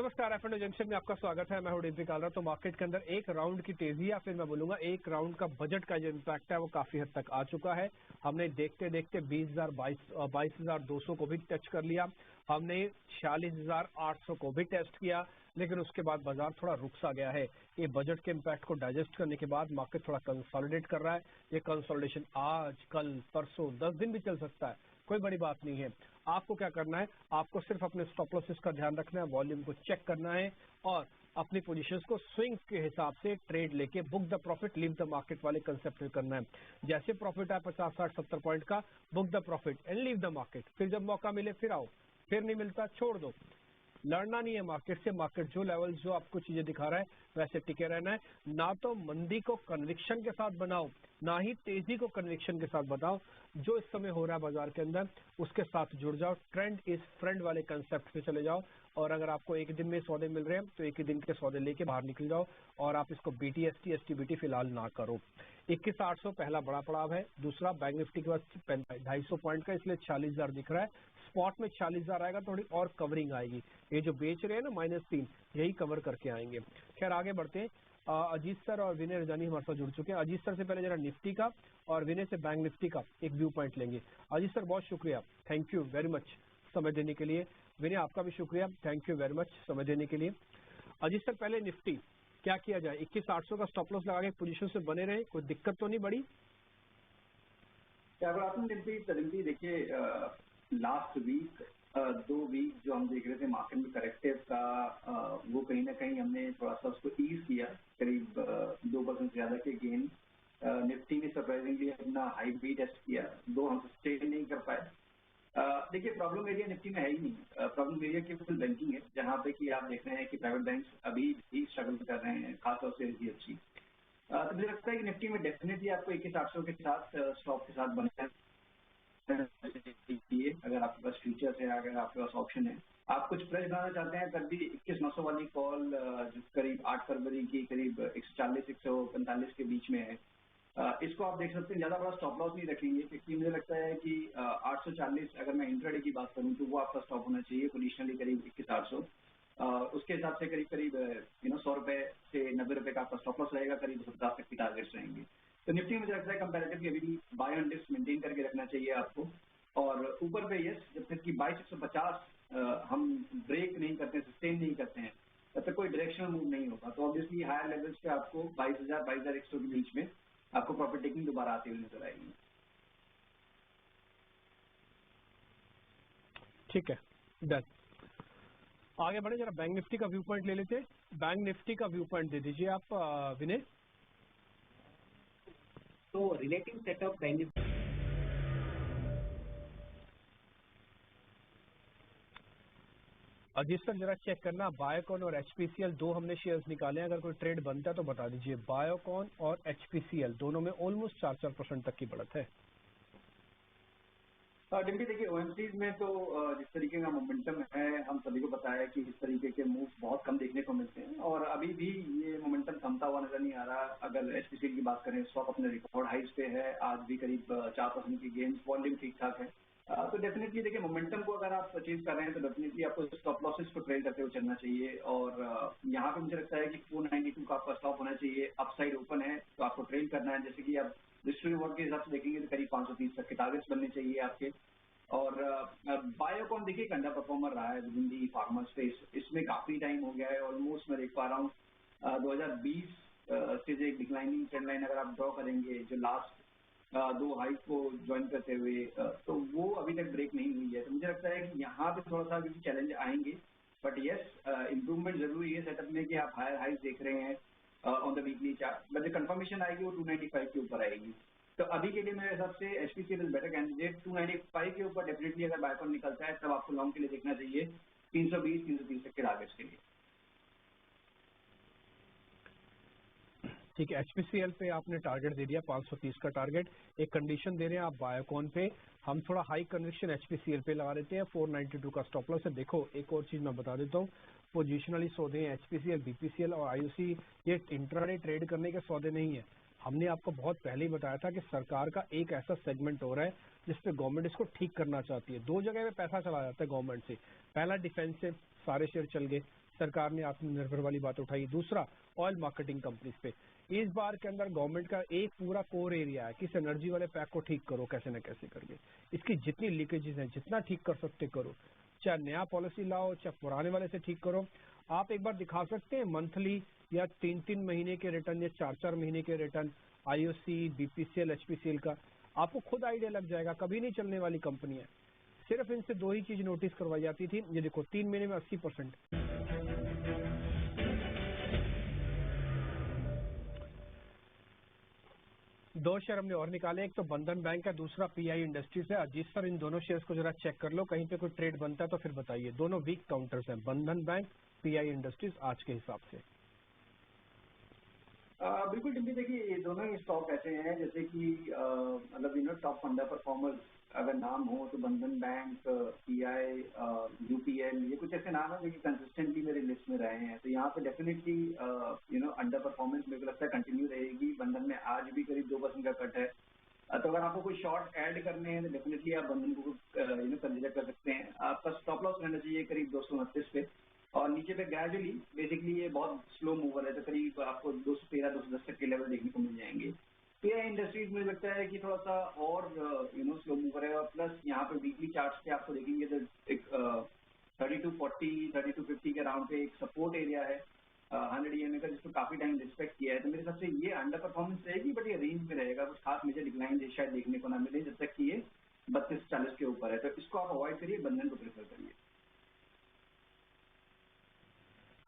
नमस्कार, F&O junction में आपका स्वागत है। मैं हूं डीपी कालरा। तो मार्केट के अंदर एक राउंड की तेजी या फिर मैं बोलूंगा एक राउंड का बजट का जो इम्पैक्ट है वो काफी हद तक आ चुका है। हमने देखते देखते 22,200 को भी टच कर लिया, हमने 46,800 को भी टेस्ट किया, लेकिन उसके बाद बाजार थोड़ा रुक सा गया है। ये बजट के इम्पैक्ट को डाइजेस्ट करने के बाद मार्केट थोड़ा कंसोलिडेट कर रहा है। ये कंसोलिडेशन आज, कल, परसों 10 दिन भी चल सकता है, कोई बड़ी बात नहीं है। आपको क्या करना है, आपको सिर्फ अपने स्टॉप लॉसेस का ध्यान रखना है, वॉल्यूम को चेक करना है और अपनी पोजीशंस को स्विंग्स के हिसाब से ट्रेड लेके book the profit leave the market वाले कंसेप्ट में करना है। जैसे प्रॉफिट आए 50, 60, 70 पॉइंट का, book the profit and leave the market. फिर जब मौका मिले फिर आओ, फिर नहीं मिलता छोड़ दो। लड़ना नहीं है मार्केट से। मार्केट जो लेवल जो आपको चीजें दिखा रहा है वैसे टिके रहना है। ना तो मंदी को कन्विक्शन के साथ बनाओ, ना ही तेजी को कन्विक्शन के साथ बनाओ। जो इस समय हो रहा है बाजार के अंदर उसके साथ जुड़ जाओ, ट्रेंड इज फ्रेंड वाले कंसेप्ट पे चले जाओ। और अगर आपको एक दिन में सौदे मिल रहे हैं तो एक ही दिन के सौदे लेके बाहर निकल जाओ और आप इसको BTST STBT फिलहाल ना करो। 21,800 पहला बड़ा पड़ाव है। दूसरा बैंक निफ्टी के पास 250 पॉइंट का, इसलिए 46,000 दिख रहा है। स्पॉट में 46,000 आएगा, थोड़ी और कवरिंग आएगी। ये जो बेच रहे हैं ना -3, यही कवर करके आएंगे। खैर आगे बढ़ते हैं। अजीत सर और विनय रजानी हमारे साथ जुड़ चुके हैं। अजीत सर से पहले जरा निफ्टी का और विनय से बैंक निफ्टी का एक व्यू पॉइंट लेंगे। अजीत सर बहुत शुक्रिया, थैंक यू वेरी मच समय देने के लिए। विनय आपका भी शुक्रिया, थैंक यू वेरी मच समय देने के लिए। अजीत सर पहले निफ्टी क्या किया जाए? 21,800 का स्टॉप लॉस लगा के पोजीशन से बने रहे, कोई दिक्कत तो नहीं बड़ी? निफ्टी देखिए, लास्ट वीक 2 वीक जो हम देख रहे थे मार्केट में करेक्टिव का, वो कहीं ना कहीं हमने थोड़ा सा उसको ईज किया, करीब 2% ज्यादा के गेन। निफ्टी ने सरप्राइजिंगली अपना हाई भी टेस्ट किया, दो हम सस्टेन नहीं कर पाए। देखिए, प्रॉब्लम एरिया निफ्टी में है ही नहीं। प्रॉब्लम एरिया केवल बैंकिंग है, जहां पे कि आप देख रहे हैं कि प्राइवेट बैंक्स अभी भी स्ट्रगल कर रहे हैं, खासतौर से HDFC। तो मुझे लगता है कि निफ्टी में डेफिनेटली आपको 21,800 के साथ स्टॉप के साथ बनना चाहिए। अगर आपके पास फ्यूचर्स है, अगर आपके पास ऑप्शन है, आप कुछ प्राइस बनाना चाहते हैं, तब भी 21,900 वाली कॉल जो करीब 8 फरवरी की करीब 140-145 के बीच में है, इसको आप देख सकते हैं। ज्यादा बड़ा स्टॉप लॉस नहीं रखेंगे, क्योंकि मुझे लगता है कि 840 अगर मैं इंट्राडे की बात करूं तो वो आपका स्टॉप होना चाहिए पोजिशनली करीब 21,800। उसके हिसाब से करीब करीब 100 रुपए से 90 रुपए का आपका स्टॉप लॉस रहेगा, करीब 50 तक की टारगेट्स रहेंगे। तो निफ्टी मुझे लगता है कंपैरेटिवली अभी भी बाय ऑन डिप्स मेंटेन करके रखना चाहिए आपको। और ऊपर पे यस, जब तक कि 22,150 हम ब्रेक नहीं करते, सस्टेन नहीं करते हैं, तब तक कोई डायरेक्शनल मूव नहीं होगा। तो ऑब्वियसली हायर लेवल्स पे आपको 22,000 22,100 के बीच में आपको प्रॉफिट टेकिंग दोबारा आती हुई नजर आएगी। ठीक है, डन। आगे बढ़े, जरा बैंक निफ्टी का व्यू पॉइंट ले लेते हैं। बैंक निफ्टी का व्यू पॉइंट दे दीजिए आप विनय। तो relative setup bank Ajit sir जरा चेक करना, बायोकॉन और HPCL दो हमने शेयर्स निकाले हैं, अगर कोई ट्रेड बनता है तो बता दीजिए। बायोकॉन और HPCL दोनों में ऑलमोस्ट 4% तक की बढ़त है। डिम्पी देखिए, OMCs में तो जिस तरीके का मोमेंटम है, हम सभी को पता है कि इस तरीके के मूव बहुत कम देखने को मिलते हैं और अभी भी ये मोमेंटम थमता हुआ नजर नहीं आ रहा। अगर HPCL की बात करें, स्टॉक अपने रिकॉर्ड हाइस पे है, आज भी करीब 4% की गेन्स, वॉल्यूम ठीक ठाक है। तो डेफिनेटली देखिए, मोमेंटम को अगर आप परचेज कर रहे हैं तो डेफिनेटली आपको स्टॉप लॉसेस को ट्रेड करते हुए चलना चाहिए। और यहाँ पे मुझे लगता है कि 492 का आपका स्टॉप होना चाहिए। अपसाइड ओपन है तो आपको ट्रेड करना है। जैसे कि आप हिस्ट्री रिवॉर्ड के हिसाब से देखेंगे तो करीब 530 तक के टारगेट्स बनने चाहिए आपके। और बायोकॉन देखिए एक अंडर परफॉर्मर रहा है with in the pharma space. इसमें काफी टाइम हो गया है, ऑलमोस्ट मैं देख पा रहा हूँ 2020 से जो एक डिक्लाइनिंग ट्रेंड लाइन अगर आप ड्रॉ करेंगे, जो लास्ट 2 हाई को ज्वाइन करते हुए, तो वो अभी तक ब्रेक नहीं हुई है। तो मुझे लगता है कि यहाँ पे थोड़ा सा किसी चैलेंज आएंगे, बट यस, इम्प्रूवमेंट जरूरी है सेटअप में कि आप हायर हाइज देख रहे हैं on the weekly chart, but जो कंफर्मेशन आएगी वो 295 के ऊपर आएगी। तो अभी के लिए मेरे हिसाब से HPCL इज बेटर कैंडिडेट। 295 के ऊपर डेफिनेटली अगर बायोकॉन निकलता है तब आपको लॉन्ग के लिए देखना चाहिए 320-330 तक के टारगेट्स के लिए। ठीक है, HPCL पे आपने टारगेट दे दिया 530 का टारगेट। एक कंडीशन दे रहे हैं आप बायोकॉन पे, हम थोड़ा हाई कन्विक्शन HPCL पे लगा देते हैं। 492 का स्टॉप लॉस है। देखो एक और चीज मैं बता देता हूँ, पोजिशनली सौदे हैं HPCL, BPCL और IOC, ये इंट्राडे ट्रेड करने के सौदे नहीं है। हमने आपको बहुत पहले ही बताया था कि सरकार का एक ऐसा सेगमेंट हो रहा है जिसपे गवर्नमेंट इसको ठीक करना चाहती है। दो जगह पे पैसा चला जाता है गवर्नमेंट से, पहला डिफेंस से, सारे शेयर चल गए। सरकार ने आत्मनिर्भर वाली बात उठाई। दूसरा, ऑयल मार्केटिंग कंपनीज पे इस बार के अंदर गवर्नमेंट का एक पूरा कोर एरिया है कि इस एनर्जी वाले पैक को ठीक करो कैसे न कैसे करके। इसकी जितनी लीकेजेस हैं, जितना ठीक कर सकते करो, चाहे नया पॉलिसी लाओ चाहे पुराने वाले से ठीक करो। आप एक बार दिखा सकते हैं मंथली या 3-3 महीने के रिटर्न या 4-4 महीने के रिटर्न आईओसी, बीपीसीएल, एचपीसीएल का, आपको खुद आइडिया लग जाएगा। कभी नहीं चलने वाली कंपनी है। सिर्फ इनसे 2 ही चीज नोटिस करवाई जाती थी। ये देखो 3 महीने में 80%। दो शेयर हमने और निकाले, एक तो बंधन बैंक है, दूसरा पीआई इंडस्ट्रीज है। अजीत सर इन दोनों शेयर्स को जरा चेक कर लो, कहीं पे कोई ट्रेड बनता है तो फिर बताइए। दोनों वीक काउंटर्स हैं, बंधन बैंक, पीआई इंडस्ट्रीज आज के हिसाब से। बिल्कुल टिम्पी, देखिए ये दोनों ही स्टॉक ऐसे हैं जैसे कि मतलब टॉप अंडर परफॉर्मर अगर नाम हो तो बंधन बैंक, पीआई, यूपीएल, ये कुछ ऐसे नाम है जो कि कंसिस्टेंटली मेरे लिस्ट में रहे हैं। तो यहाँ पे डेफिनेटली अंडर परफॉर्मेंस मेरे को लगता है कंटिन्यू रहेगी। बंधन में आज भी करीब 2% का कट है। तो अगर आपको कोई शॉर्ट ऐड करने हैं तो डेफिनेटली आप बंधन को कंसिडर कर सकते हैं। आपका स्टॉप लॉस रहना चाहिए करीब 229 पे, और नीचे पे ग्रेजुअली बेसिकली ये बहुत स्लो मूवर है, तो करीब आपको 213, 210 तक के लेवल देखने को मिल जाएंगे। पीआई इंडस्ट्रीज मुझे लगता है कि थोड़ा सा और स्लो मूवर है, और प्लस यहाँ पे वीकली चार्ट्स पे आपको देखेंगे तो एक 3240, 3250 के अराउंड पे एक सपोर्ट एरिया है 100 EMA का, जिसको काफी टाइम रिस्पेक्ट किया है। तो मेरे हिसाब से ये अंडर परफॉर्मेंस रहेगी, बट ये रेंज में रहेगा। कुछ खास मेजर डिक्लाइन शायद देखने को ना मिले जब तक कि ये 3240 के ऊपर है। तो इसको आप अवॉइड करिए, बंधन को प्रेफर करिए।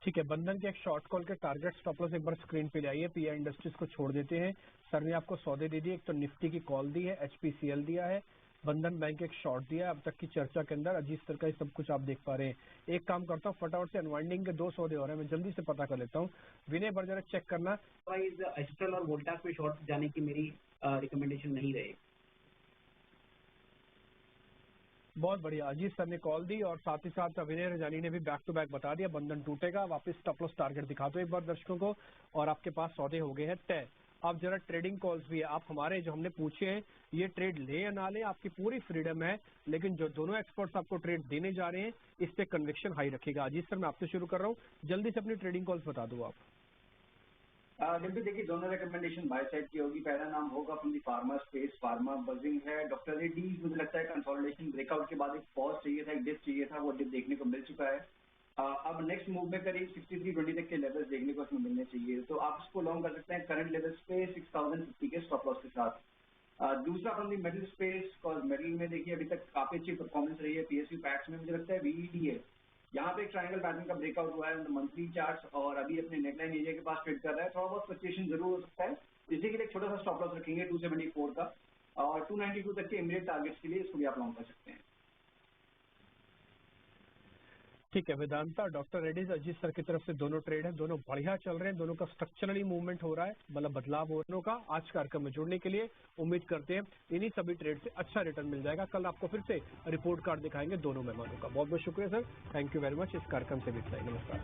ठीक है, बंधन के एक शॉर्ट कॉल के टारगेट स्टॉप लॉस एक बार स्क्रीन पे लाइए। पीआई इंडस्ट्रीज को छोड़ देते हैं। सर ने आपको सौदे दे दिए, एक तो निफ्टी की कॉल दी है, एचपीसीएल दिया है, बंधन बैंक एक शॉर्ट दिया है। अब तक की चर्चा के अंदर अजीत सर का ये सब कुछ आप देख पा रहे हैं। एक काम करता हूँ, फटाफट से अनवाइंडिंग के 2 सौदे और हैं, मैं जल्दी से पता कर लेता हूँ। विनय बार जरा चेक करना। एस्ट्रल और वोल्टास में शॉर्ट जाने की मेरी रिकमेंडेशन नहीं रहे। बहुत बढ़िया, अजीत सर ने कॉल दी और साथ ही साथ विनय रजानी ने भी बैक टू बैक बता दिया बंधन टूटेगा। वापस स्टॉप लॉस टारगेट दिखा दो एक बार दर्शकों को, और आपके पास सौदे हो गए हैं तय। अब जरा ट्रेडिंग कॉल्स भी है, आप हमारे जो हमने पूछे हैं ये ट्रेड ले या ना ले आपकी पूरी फ्रीडम है, लेकिन जो दोनों एक्सपर्ट्स आपको ट्रेड देने जा रहे हैं इस पे कन्विक्शन हाई रखेगा। अजीत सर मैं आपसे शुरू कर रहा हूँ, जल्दी से अपनी ट्रेडिंग कॉल्स बता दो आप। डिम्पी देखिए, दोनों रिकमेंडेशन बाय साइड की होगी। पहला नाम होगा from the pharma space, pharma buzzing है। डॉक्टर रेड्डी, मुझे लगता है कंसोलिडेशन ब्रेकआउट के बाद एक पॉज चाहिए था, एक डिप चाहिए था, वो डिप देखने को मिल चुका है। अब नेक्स्ट मूव में करीब 6320 तक के लेवल्स देखने को इसमें मिलने चाहिए, तो आप इसको लॉन्ग कर सकते हैं करंट लेवल्स पे 6050 के स्टॉप लॉस के साथ। दूसरा फ्रॉम दी मेटल स्पेस, और मेटल में देखिए अभी तक काफी अच्छी परफॉर्मेंस रही है पीएसयू पैक्स में। मुझे लगता है वीईडी है, यहाँ पे एक ट्रायंगल पैटर्न का ब्रेकआउट हुआ है मंथली चार्ट्स, और अभी अपने नेकलाइन एरिया के पास ट्रेड कर रहा है। थोड़ा बहुत फ्लक्चुएशन जरूर हो सकता है, इसी के लिए एक छोटा सा स्टॉप लॉस रखेंगे 274 का, और 292 तक के इमीडिएट टारगेट्स के लिए इसको भी आप लॉन्ग कर सकते हैं। ठीक है, वेदांता डॉक्टर रेड्डीज अजीत सर की तरफ से दोनों ट्रेड है, दोनों बढ़िया चल रहे हैं, दोनों का स्ट्रक्चरली मूवमेंट हो रहा है, मतलब बदलाव हो रहा है। आज कार्यक्रम में जुड़ने के लिए उम्मीद करते हैं इन्हीं सभी ट्रेड से अच्छा रिटर्न मिल जाएगा। कल आपको फिर से रिपोर्ट कार्ड दिखाएंगे दोनों मेहमानों का। बहुत बहुत शुक्रिया sir, thank you very much. इस कार्यक्रम से भी इतना ही, नमस्कार।